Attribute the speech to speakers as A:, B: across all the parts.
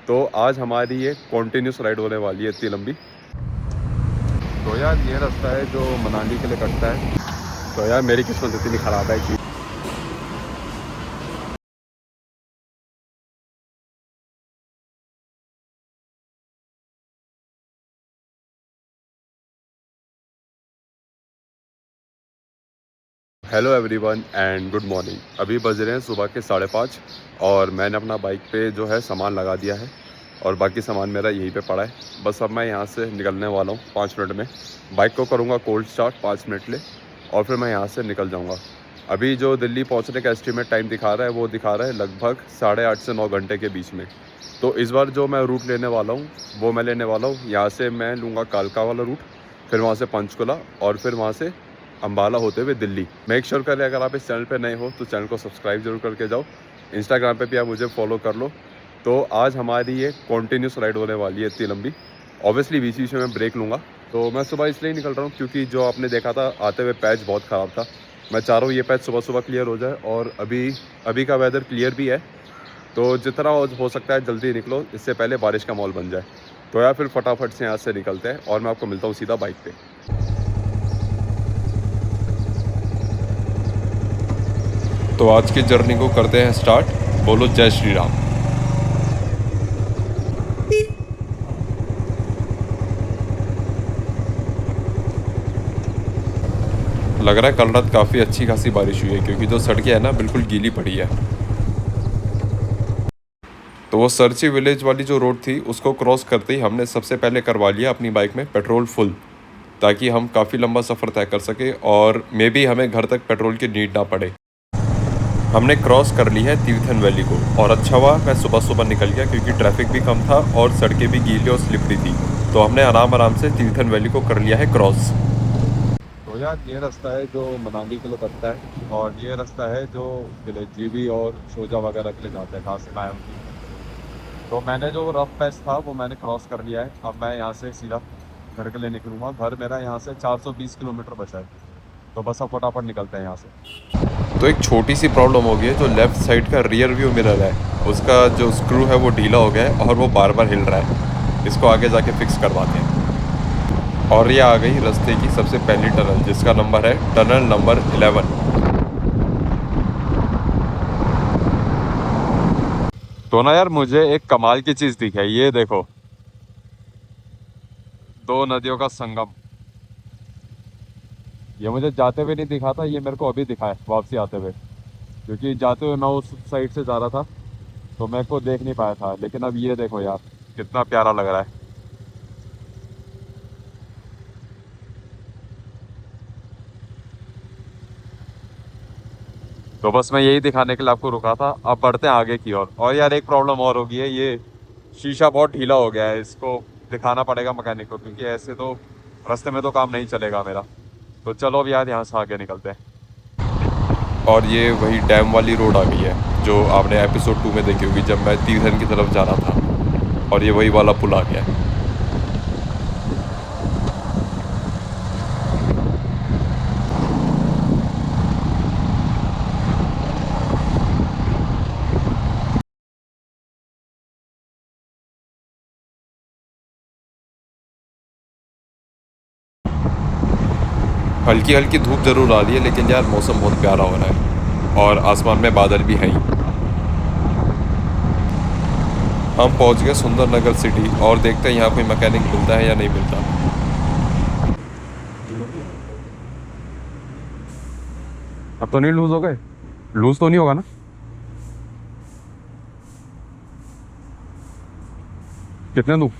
A: तो आज हमारी ये कॉन्टीन्यूस राइड होने वाली है इतनी लंबी। तो यार ये रास्ता है जो मनाली के लिए कटता है। तो यार मेरी किस्मत इतनी ख़राब है कि hello everyone and good morning. अभी बज रहे हैं सुबह के 5:30 और मैंने अपना बाइक पे जो है सामान लगा दिया है और बाकी सामान मेरा यहीं पे पड़ा है। बस अब मैं यहाँ से निकलने वाला हूँ 5 मिनट में। बाइक को करूँगा कोल्ड स्टार्ट 5 मिनट ले और फिर मैं यहाँ से निकल जाऊँगा। अभी जो दिल्ली पहुँचने का एस्टीमेट टाइम दिखा रहा है वो दिखा रहा है लगभग 8.5 से 9 घंटे के बीच में। तो इस बार जो मैं रूट लेने वाला हूँ वो मैं लेने वाला हूँ यहाँ से मैं लूँगा कालका वाला रूट, फिर वहाँ से पंचकुला और फिर वहाँ से अम्बाला होते हुए दिल्ली। मेक श्योर करें अगर आप इस चैनल पे नए हो तो चैनल को सब्सक्राइब जरूर करके जाओ। इंस्टाग्राम पे भी आप मुझे फॉलो कर लो। तो आज हमारी ये कॉन्टीन्यूस राइड होने वाली है इतनी लंबी। ऑब्वियसली बीच बीच में मैं ब्रेक लूँगा। तो मैं सुबह इसलिए निकल रहा हूँ क्योंकि जो आपने देखा था आते हुए पैच बहुत ख़राब था। मैं चाह रहा हूँ ये पैच सुबह सुबह क्लियर हो जाए और अभी का वेदर क्लियर भी है। तो जितना हो सकता है जल्दी निकलो, इससे पहले बारिश का माहौल बन जाए। तो यार फिर फटाफट से यहाँ से निकलते हैं और मैं आपको मिलता हूँ सीधा बाइक पे। तो आज की जर्नी को करते हैं स्टार्ट। बोलो जय श्री राम। लग रहा है कल रात काफ़ी अच्छी खासी बारिश हुई है क्योंकि जो सड़कें है ना बिल्कुल गीली पड़ी है। तो वो सरची विलेज वाली जो रोड थी उसको क्रॉस करते ही हमने सबसे पहले करवा लिया अपनी बाइक में पेट्रोल फुल, ताकि हम काफ़ी लंबा सफ़र तय कर सके और मे बी हमें घर तक पेट्रोल की नीड ना पड़े। हमने क्रॉस कर ली है तीर्थन वैली को और अच्छा हुआ मैं सुबह सुबह निकल गया क्योंकि ट्रैफिक भी कम था और सड़कें भी गीली और स्लिपरी थी। तो हमने आराम आराम से तीर्थन वैली को कर लिया है क्रॉस। तो यार ये रास्ता है जो मनाली के लिए कटता है और ये रास्ता है जो जीबी और सोजा वगैरह के लिए जाता है, खास कायम। तो मैंने जो रफ पैच था वो मैंने क्रॉस कर लिया है। अब मैं यहाँ से सीधा घर के लिए निकलूँगा। घर मेरा यहाँ से 420 किलोमीटर बचा है। तो बस अब फटाफट निकलते हैं यहाँ से। तो एक छोटी सी प्रॉब्लम हो गई है, जो लेफ़्ट साइड का रियर व्यू मिरर है उसका जो स्क्रू है वो ढीला हो गया है और वो बार बार हिल रहा है। इसको आगे जाके फिक्स करवाते हैं। और ये आ गई रास्ते की सबसे पहली टनल जिसका नंबर है टनल नंबर 11। तो ना यार मुझे एक कमाल की चीज़ दिखी है, ये देखो, दो नदियों का संगम। ये मुझे जाते हुए नहीं दिखा था, ये मेरे को अभी दिखा है वापसी आते हुए, क्योंकि जाते हुए मैं उस साइड से जा रहा था तो मेरे को देख नहीं पाया था। लेकिन अब ये देखो यार कितना प्यारा लग रहा है। तो बस मैं यही दिखाने के लिए आपको रुका था। अब बढ़ते हैं आगे की ओर। और यार एक प्रॉब्लम और हो गई है, ये शीशा बहुत ढीला हो गया है, इसको दिखाना पड़ेगा मैकेनिक को क्योंकि ऐसे तो रास्ते में तो काम नहीं चलेगा मेरा। तो चलो अब यार यहाँ से आगे निकलते हैं। और ये वही डैम वाली रोड आ गई है जो आपने एपिसोड 2 में देखी होगी जब मैं तीर्थन की तरफ जा रहा था। और ये वही वाला पुल आ गया है। हल्की हल्की धूप जरूर आ रही है लेकिन यार मौसम बहुत प्यारा हो रहा है और आसमान में बादल भी हैं ही। हम पहुंच गए सुंदर नगर सिटी और देखते हैं यहाँ कोई मैकेनिक मिलता है या नहीं मिलता। अब तो नहीं लूज हो गए? लूज तो नहीं होगा ना? कितने दूँ?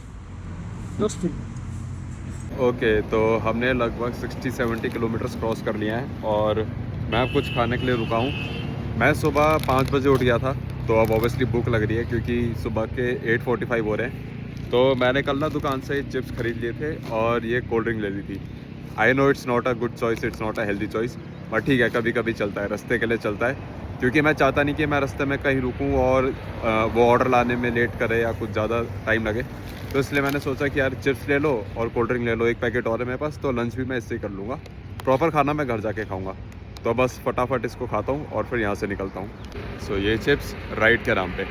A: ओके, तो हमने लगभग 60-70 किलोमीटर्स क्रॉस कर लिया है और मैं अब कुछ खाने के लिए रुका हूँ। मैं सुबह 5 बजे उठ गया था तो अब ऑब्वियसली भूख लग रही है क्योंकि सुबह के 8:45 हो रहे हैं। तो मैंने कल ना दुकान से चिप्स खरीद लिए थे और ये कोल्ड ड्रिंक ले ली थी। I know it's not a good choice, it's not a healthy choice, but ठीक है कभी कभी चलता है, रास्ते के लिए चलता है। क्योंकि मैं चाहता नहीं कि मैं रास्ते में कहीं रुकूं और वो ऑर्डर लाने में लेट करे या कुछ ज़्यादा टाइम लगे। तो इसलिए मैंने सोचा कि यार चिप्स ले लो और कोल्ड ड्रिंक ले लो, एक पैकेट और है मेरे पास, तो लंच भी मैं इससे ही कर लूँगा। प्रॉपर खाना मैं घर जाके खाऊँगा। तो बस फटाफट इसको खाता हूँ और फिर यहाँ से निकलता हूँ। सो ये चिप्स राइड के नाम पे।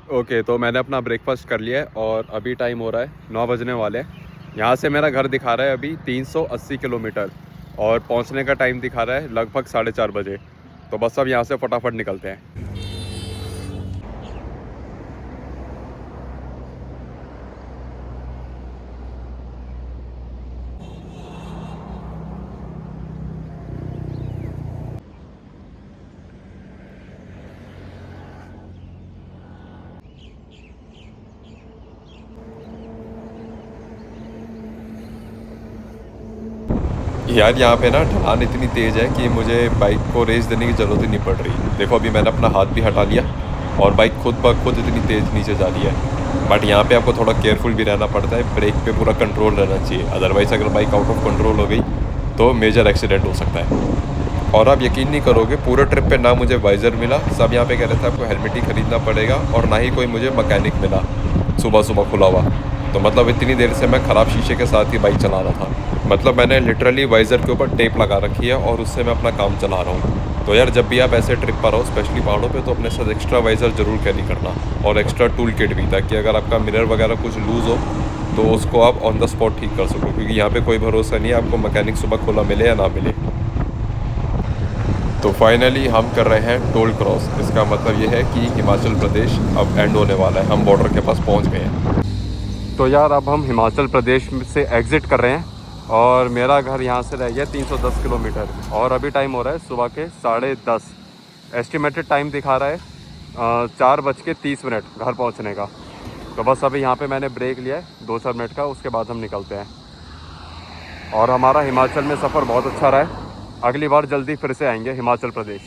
A: ओके, तो मैंने अपना ब्रेकफास्ट कर लिया है और अभी टाइम हो रहा है 9 बजने वाले हैं। यहाँ से मेरा घर दिखा रहा है अभी 380 किलोमीटर और पहुँचने का टाइम दिखा रहा है लगभग 4:30 बजे। तो बस अब यहाँ से फटाफट निकलते हैं। यार यहाँ पे ना ढलान इतनी तेज़ है कि मुझे बाइक को रेस देने की ज़रूरत ही नहीं पड़ रही। देखो अभी मैंने अपना हाथ भी हटा लिया और बाइक खुद ब खुद इतनी तेज़ नीचे जा रही है। बट यहाँ पे आपको थोड़ा केयरफुल भी रहना पड़ता है, ब्रेक पे पूरा कंट्रोल रहना चाहिए, अदरवाइज़ अगर बाइक आउट ऑफ कंट्रोल हो गई तो मेजर एक्सीडेंट हो सकता है। और आप यकीन नहीं करोगे, पूरे ट्रिप पे ना मुझे वाइज़र मिला, सब यहाँ पे कह रहे थे आपको हेलमेट ही ख़रीदना पड़ेगा, और ना ही कोई मुझे मैकेनिक मिला सुबह सुबह खुला हुआ। तो मतलब इतनी देर से मैं ख़राब शीशे के साथ ही बाइक चला रहा था। मतलब मैंने लिटरली वाइज़र के ऊपर टेप लगा रखी है और उससे मैं अपना काम चला रहा हूँ। तो यार जब भी आप ऐसे ट्रिप पर हो, स्पेशली पहाड़ों पे, तो अपने साथ एक्स्ट्रा वाइज़र ज़रूर कैरी करना और एक्स्ट्रा टूल किट भी, ताकि अगर आपका मिरर वगैरह कुछ लूज़ हो तो उसको आप ऑन द स्पॉट ठीक कर सको, क्योंकि यहाँ पे कोई भरोसा नहीं है आपको मैकेनिक सुबह खुला मिले या ना मिले। तो फाइनली हम कर रहे हैं टोल क्रॉस। इसका मतलब ये है कि हिमाचल प्रदेश अब एंड होने वाला है, हम बॉर्डर के पास पहुँच गए हैं। तो यार अब हम हिमाचल प्रदेश से एग्ज़िट कर रहे हैं और मेरा घर यहाँ से रह गया 310 किलोमीटर और अभी टाइम हो रहा है सुबह के 10:30। एस्टिमेटेड टाइम दिखा रहा है 4:30 घर पहुँचने का। तो बस अभी यहाँ पे मैंने ब्रेक लिया है 2-4 मिनट का, उसके बाद हम निकलते हैं। और हमारा हिमाचल में सफ़र बहुत अच्छा रहा है, अगली बार जल्दी फिर से आएंगे हिमाचल प्रदेश।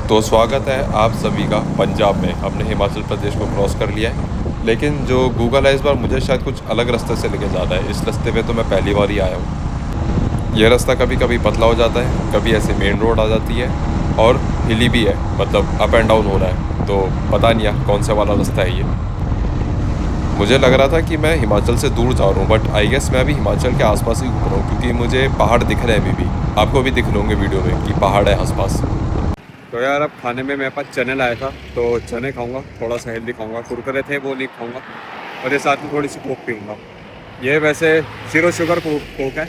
A: तो स्वागत है आप सभी का पंजाब में। हमने हिमाचल प्रदेश को क्रॉस कर लिया है, लेकिन जो गूगल है इस बार मुझे शायद कुछ अलग रास्ते से लेके जा रहा है। इस रास्ते पे तो मैं पहली बार ही आया हूँ। यह रास्ता कभी कभी पतला हो जाता है, कभी ऐसे मेन रोड आ जाती है, और हिली भी है, मतलब अप एंड डाउन हो रहा है। तो पता नहीं यार कौन सा वाला रास्ता है ये। मुझे लग रहा था कि मैं हिमाचल से दूर जा रहा हूँ, बट आई गेस मैं अभी हिमाचल के आसपास ही घूम रहा हूँ, क्योंकि मुझे पहाड़ दिख रहे हैं अभी भी। आपको भी दिख रहे होंगे वीडियो में कि पहाड़ है आसपास। तो यार अब खाने में मेरे पास चने लाया था, तो चने खाऊंगा, थोड़ा सा हेल्दी खाऊंगा। कुरकुरे थे वो नहीं खाऊंगा, और ये साथ में थोड़ी सी कोक पीऊँगा। ये वैसे 0 शुगर कोक है,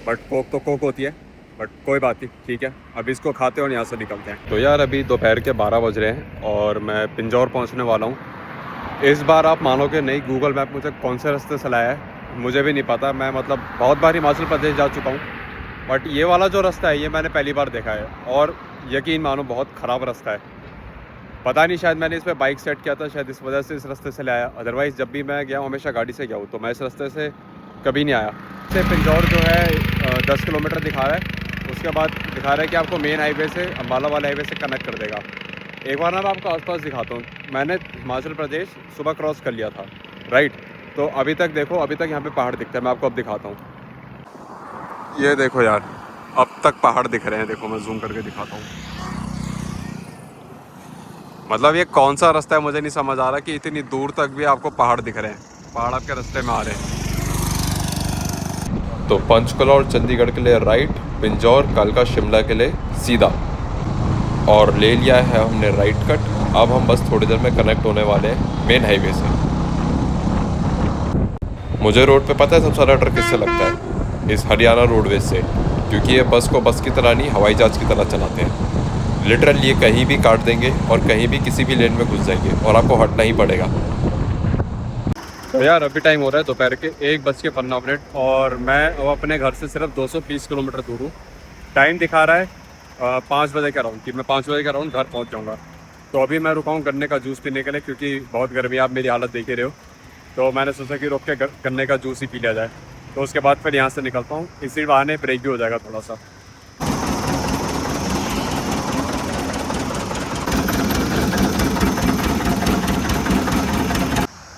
A: बट कोक तो कोक होती है, बट कोई बात नहीं, ठीक है। अभी इसको खाते हैं और यहाँ से निकलते हैं। तो यार अभी दोपहर के 12 बज रहे हैं और मैं पिंजौर पहुँचने वाला हूँ। इस बार आप मानोगे नहीं, गूगल मैप मुझे कौन से रास्ते से लाया है मुझे भी नहीं पता। मैं मतलब बहुत बार हिमाचल प्रदेश जा चुका हूँ, बट ये वाला जो रास्ता है ये मैंने पहली बार देखा है, और यकीन मानो बहुत ख़राब रास्ता है। पता नहीं, शायद मैंने इस पर बाइक सेट किया था, शायद इस वजह से इस रास्ते से लाया। अदरवाइज़ जब भी मैं गया हूँ हमेशा गाड़ी से गया हूँ, तो मैं इस रास्ते से कभी नहीं आया। से पिंजौर जो है 10 किलोमीटर दिखा रहा है, उसके बाद दिखा रहा है कि आपको मेन हाईवे से अम्बाला वाले हाईवे से कनेक्ट कर देगा। एक बार ना मैं आपको आसपास दिखाता हूँ। मैंने हिमाचल प्रदेश सुबह क्रॉस कर लिया था, राइट। तो अभी तक देखो, अभी तक यहाँ पे पहाड़ दिखता है। मैं आपको अब दिखाता हूँ, ये देखो यार, अब तक पहाड़ दिख रहे हैं। देखो मैं जूम करके दिखाता हूँ। मतलब ये कौन सा रास्ता है मुझे नहीं समझ आ रहा कि इतनी दूर तक भी आपको पहाड़ दिख रहे हैं, पहाड़ आपके रास्ते में आ रहे हैं। तो पंचकुला और चंडीगढ़ के लिए राइट, पिंजौर कालका शिमला के लिए सीधा, और ले लिया है हमने राइट कट। अब हम बस थोड़ी देर में कनेक्ट होने वाले हैं मेन हाईवे से। मुझे रोड पे पता है सबसे ज़्यादा डर किससे लगता है, इस हरियाणा रोडवेज से, क्योंकि ये बस को बस की तरह नहीं हवाई जहाज़ की तरह चलाते हैं। लिटरली ये कहीं भी काट देंगे और कहीं भी किसी भी लेन में घुस जाएंगे और आपको हटना ही पड़ेगा। तो यार अभी टाइम हो रहा है दोपहर के 1:15 और मैं अब अपने घर से सिर्फ 220 किलोमीटर दूर हूँ। टाइम दिखा रहा है 5 बजे के अराउंड, कि मैं 5 बजे के अराउंड घर पहुँच जाऊँगा। तो अभी मैं रुका हूँ गन्ने का जूस पीने के लिए, क्योंकि बहुत गर्मी, आप मेरी हालत देख ही रहे हो। तो मैंने सोचा कि रुक के गन्ने का जूस ही पी लिया जाए। तो उसके बाद फिर यहाँ से निकलता हूँ, इसी बहाने ब्रेक भी हो जाएगा थोड़ा सा।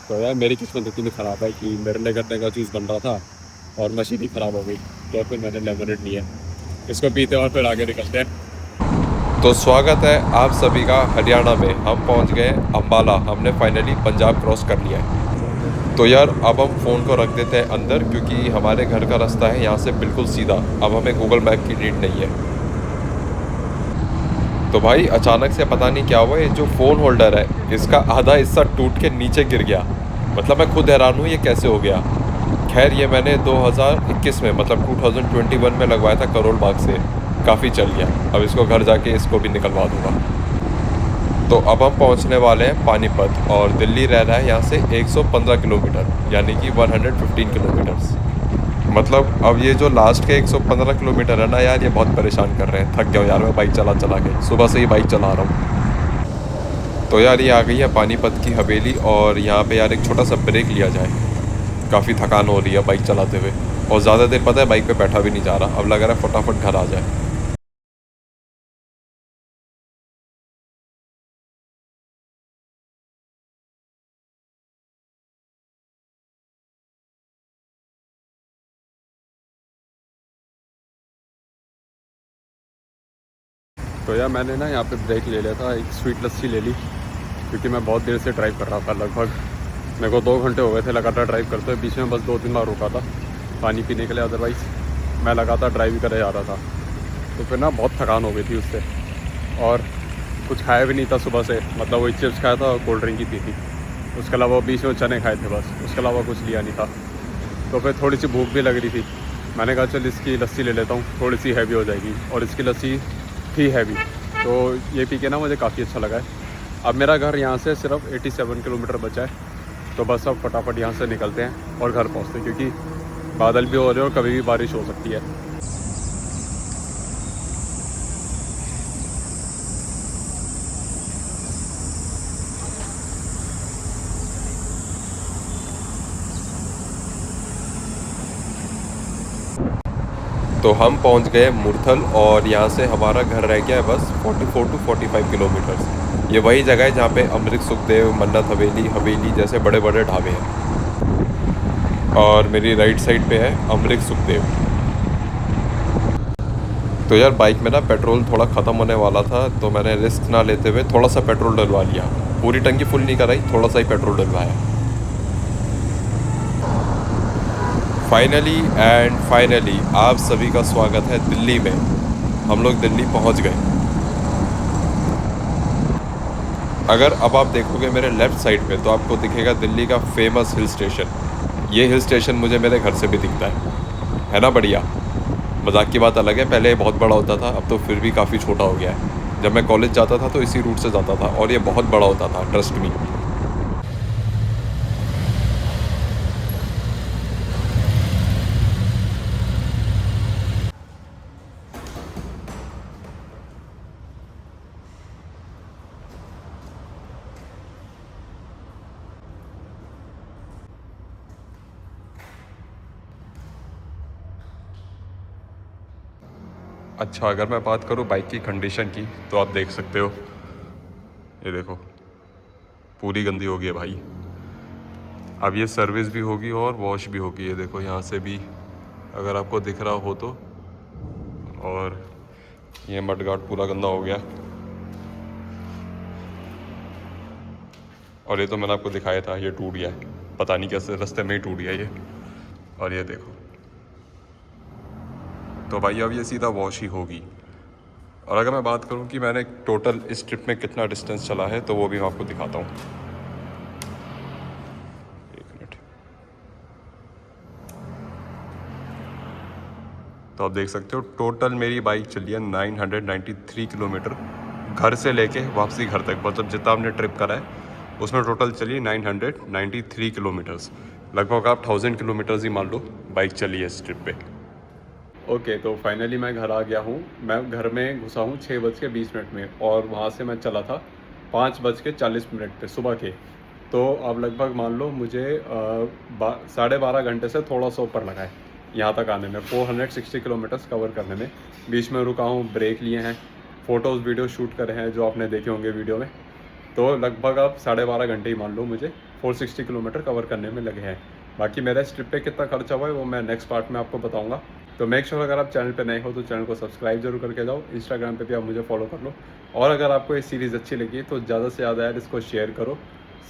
A: तो यार मेरी किस्मत इतनी ख़राब है कि मेरे लिए गन्ने का जूस बन रहा था और मशीन ही ख़राब हो गई, तो फिर मैंने लेमनेड लिया, इसको पीते और फिर आगे निकलते हैं। तो स्वागत है आप सभी का हरियाणा में। हम पहुंच गए अम्बाला, हमने फाइनली पंजाब क्रॉस कर लिया है। तो यार अब हम फ़ोन को रख देते हैं अंदर, क्योंकि हमारे घर का रास्ता है यहाँ से बिल्कुल सीधा। अब हमें गूगल मैप की नीड नहीं है। तो भाई अचानक से पता नहीं क्या हुआ, ये जो फ़ोन होल्डर है इसका आधा हिस्सा टूट के नीचे गिर गया। मतलब मैं खुद हैरान हूँ ये कैसे हो गया। खैर ये मैंने 2021 में मतलब 2021 में लगवाया था करोल बाग से, काफ़ी चल गया। अब इसको घर जाके इसको भी निकलवा दूँगा। तो अब हम पहुंचने वाले हैं पानीपत और दिल्ली रह रहा है यहाँ से 115 किलोमीटर, यानी कि 115 किलोमीटर्स। मतलब अब ये जो लास्ट के 115 किलोमीटर है ना यार, ये बहुत परेशान कर रहे हैं। थक गया हूँ यार मैं बाइक चला चला के, सुबह से ही बाइक चला रहा हूँ। तो यार ये आ गई है पानीपत की हवेली, और यहाँ पे यार एक छोटा सा ब्रेक लिया जाए। काफ़ी थकान हो रही है बाइक चलाते हुए, और ज़्यादा देर पता है बाइक पे बैठा भी नहीं जा रहा। अब लग रहा है फटाफट घर आ जाए। तो यार मैंने ना यहाँ पे ब्रेक ले लिया था, एक स्वीट लस्सी ले ली, क्योंकि मैं बहुत देर से ड्राइव कर रहा था। लगभग मेरे को 2 घंटे हो गए थे लगातार ड्राइव करते हुए। बीच में बस 2-3 बार रुका था पानी पीने के लिए, अदरवाइज़ मैं लगातार ड्राइव करे जा रहा था। तो फिर ना बहुत थकान हो गई थी उससे, और कुछ खाया भी नहीं था सुबह से। मतलब वही चिप्स खाया था और कोल्ड ड्रिंक ही पी थी। उसके अलावा बीच में चने खाए थे बस, उसके अलावा कुछ लिया नहीं था। तो फिर थोड़ी सी भूख भी लग रही थी। मैंने कहा चल इसकी लस्सी ले लेता हूँ, थोड़ी सी हैवी हो जाएगी। और इसकी लस्सी थी हैवी, तो ये पी के ना मुझे काफ़ी अच्छा लगा है। अब मेरा घर यहाँ से सिर्फ 87 किलोमीटर बचा है। तो बस अब फटाफट यहाँ से निकलते हैं और घर पहुँचते हैं, क्योंकि बादल भी हो रहे हैं और कभी भी बारिश हो सकती है। तो हम पहुंच गए मुरथल, और यहाँ से हमारा घर रह गया है बस 44 टू 45 किलोमीटर्स। ये वही जगह है जहाँ पे अमृत सुखदेव, मन्नत हवेली जैसे बड़े बड़े ढाबे हैं। और मेरी राइट साइड पे है अमृत सुखदेव। तो यार बाइक में ना पेट्रोल थोड़ा ख़त्म होने वाला था, तो मैंने रिस्क ना लेते हुए थोड़ा सा पेट्रोल डलवा लिया। पूरी टंकी फुल नहीं कराई, थोड़ा सा ही पेट्रोल डलवाया। फाइनली आप सभी का स्वागत है दिल्ली में। हम लोग दिल्ली पहुंच गए। अगर अब आप देखोगे मेरे लेफ़्ट साइड पे, तो आपको दिखेगा दिल्ली का फेमस हिल स्टेशन। ये हिल स्टेशन मुझे मेरे घर से भी दिखता है ना बढ़िया। मजाक की बात अलग है, पहले ये बहुत बड़ा होता था, अब तो फिर भी काफ़ी छोटा हो गया है। जब मैं कॉलेज जाता था तो इसी रूट से जाता था, और ये बहुत बड़ा होता था, ट्रस्ट मी। अच्छा, अगर मैं बात करूँ बाइक की कंडीशन की, तो आप देख सकते हो, ये देखो पूरी गंदी हो गई है भाई। अब ये सर्विस भी होगी और वॉश भी होगी। ये देखो यहाँ से भी अगर आपको दिख रहा हो तो। और ये मडगार्ड पूरा गंदा हो गया। और ये तो मैंने आपको दिखाया था, ये टूट गया है, पता नहीं कैसे रास्ते में ही टूट गया ये। और ये देखो, तो भाई अब ये सीधा वॉश ही होगी। और अगर मैं बात करूँ कि मैंने टोटल इस ट्रिप में कितना डिस्टेंस चला है, तो वो भी मैं आपको दिखाता हूँ। एक मिनट। तो आप देख सकते हो टोटल मेरी बाइक चली है 993 किलोमीटर, घर से लेके वापसी घर तक। मतलब जितना हमने ट्रिप करा है उसमें टोटल चली 993 किलोमीटर्स। लगभग आप 1000 किलोमीटर्स ही मान लो बाइक चली है इस ट्रिप पे। ओके, तो फाइनली मैं घर आ गया हूँ। मैं घर में घुसा हूँ 6:20 में, और वहाँ से मैं चला था 5:40 पे सुबह के। तो अब लगभग मान लो मुझे 12.5 घंटे से थोड़ा सा ऊपर लगा है यहाँ तक आने में, 460 किलोमीटर्स कवर करने में। बीच में रुका हूँ, ब्रेक लिए हैं, फ़ोटोज़ वीडियो शूट करे हैं जो आपने देखे होंगे वीडियो में। तो लगभग अब 12.5 घंटे ही मान लो मुझे 460 किलोमीटर कवर करने में लगे हैं। बाकी मेरा इस ट्रिप पे कितना खर्चा हुआ है वो मैं नेक्स्ट पार्ट में आपको बताऊंगा। तो मेक श्योर अगर आप चैनल पे नए हो तो चैनल को सब्सक्राइब जरूर करके जाओ। इंस्टाग्राम पे भी आप मुझे फॉलो कर लो। और अगर आपको ये सीरीज़ अच्छी लगी तो ज़्यादा से ज़्यादा यार इसको शेयर करो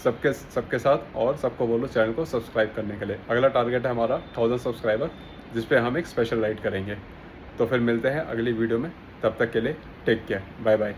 A: सबके साथ, और सबको बोलो चैनल को सब्सक्राइब करने के लिए। अगला टारगेट है हमारा 1000 सब्सक्राइबर, जिस पे हम एक स्पेशल राइड करेंगे। तो फिर मिलते हैं अगली वीडियो में, तब तक के लिए टेक केयर, बाय बाय।